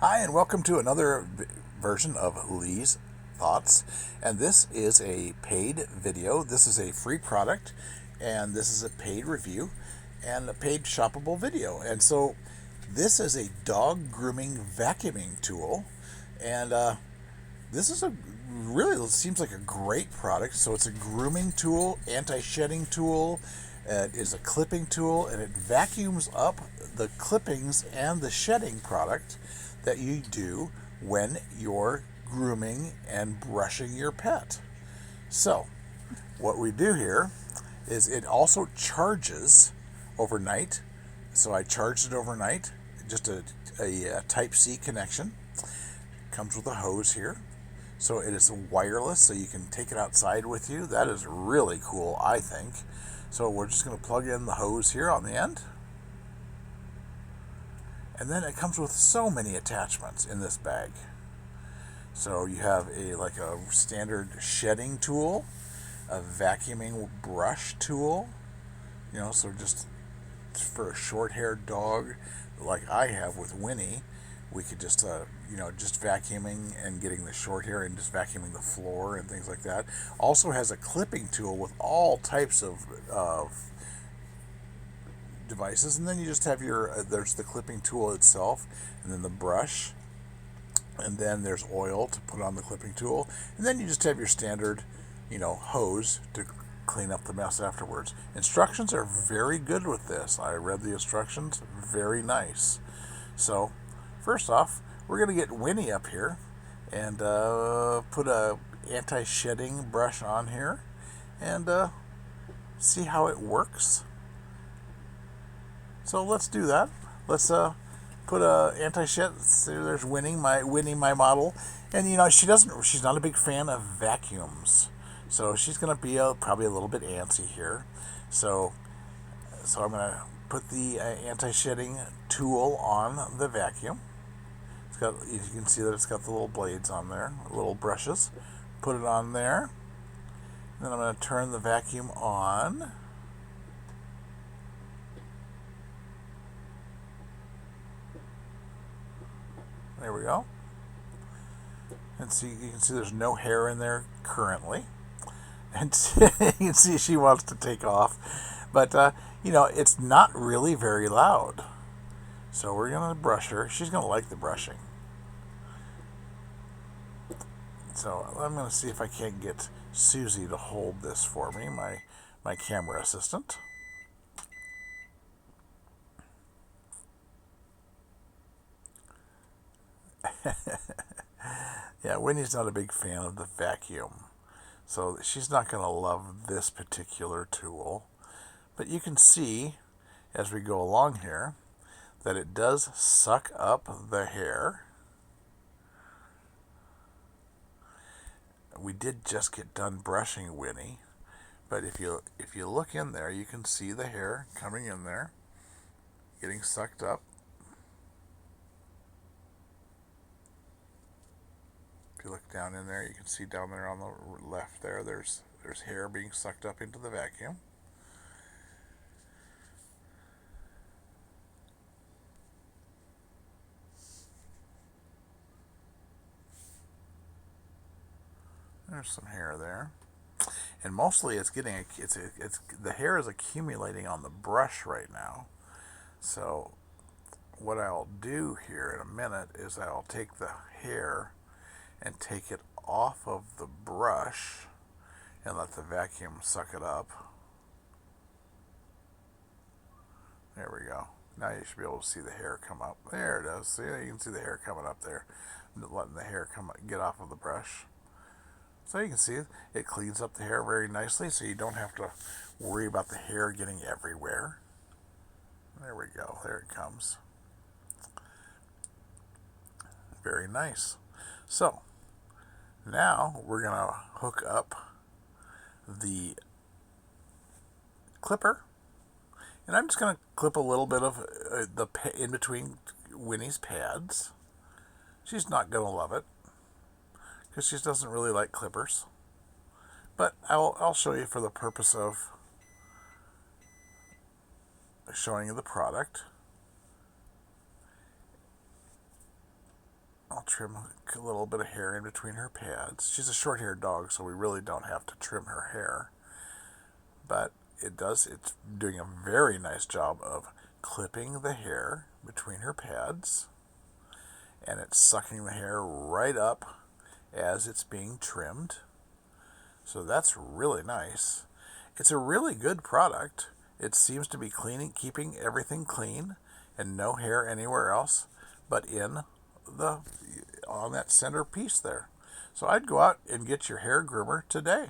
Hi, and welcome to another version of Lee's Thoughts. And this is a paid video. This is a free product, and this is a paid review and a paid shoppable video. And so, this is a dog grooming vacuuming tool, and this is a really seems like a great product. So it's a grooming tool, anti-shedding tool. It is a clipping tool, and it vacuums up the clippings and the shedding product that you do when you're grooming and brushing your pet. So, what we do here is it also charges overnight. So I charged it overnight, just a Type-C connection. Comes with a hose here. So it is wireless, so you can take it outside with you. That is really cool, I think. So we're just going to plug in the hose here on the end. And then it comes with so many attachments in this bag. So you have a standard shedding tool, a vacuuming brush tool, so just for a short-haired dog like I have with Winnie, we could just just vacuuming and getting the short hair and just vacuuming the floor and things like that. Also has a clipping tool with all types of devices, and then you just have there's the clipping tool itself, and then the brush, and then there's oil to put on the clipping tool, and then you just have your standard hose to clean up the mess afterwards. Instructions are very good with this. I read the instructions, very nice. So first off, we're going to get Winnie up here and put a anti-shedding brush on here and see how it works. So let's do that. Let's put a anti-shed. So there's Winnie, my model, and she's not a big fan of vacuums, so she's gonna be probably a little bit antsy here. So I'm gonna put the anti-shedding tool on the vacuum. You can see that it's got the little blades on there, little brushes. Put it on there. And then I'm going to turn the vacuum on. There we go. And see, you can see there's no hair in there currently. And you can see she wants to take off. But, it's not really very loud. So we're going to brush her. She's going to like the brushing. So I'm going to see if I can't get Susie to hold this for me, my camera assistant. Yeah, Winnie's not a big fan of the vacuum, so she's not going to love this particular tool. But you can see, as we go along here, that it does suck up the hair. We did just get done brushing Winnie, but if you look in there, you can see the hair coming in there, getting sucked up. If you look down in there, you can see down there on the left there's hair being sucked up into the vacuum. There's some hair there, and mostly it's the hair is accumulating on the brush right now. So what I'll do here in a minute is I'll take the hair and take it off of the brush and let the vacuum suck it up. There we go. Now you should be able to see the hair come up. There it is. See, you can see the hair coming up there, letting the hair get off of the brush. So you can see it cleans up the hair very nicely, so you don't have to worry about the hair getting everywhere. There we go. There it comes. Very nice. So now we're going to hook up the clipper, and I'm just going to clip a little bit of in between Winnie's pads. She's not going to love it because she doesn't really like clippers, but I'll show you for the purpose of showing you the product. trim a little bit of hair in between her pads. She's a short-haired dog, so we really don't have to trim her hair. But it's doing a very nice job of clipping the hair between her pads, and it's sucking the hair right up as it's being trimmed. So that's really nice. It's a really good product. It seems to be keeping everything clean and no hair anywhere else but on that center piece there. So I'd go out and get your hair groomer today.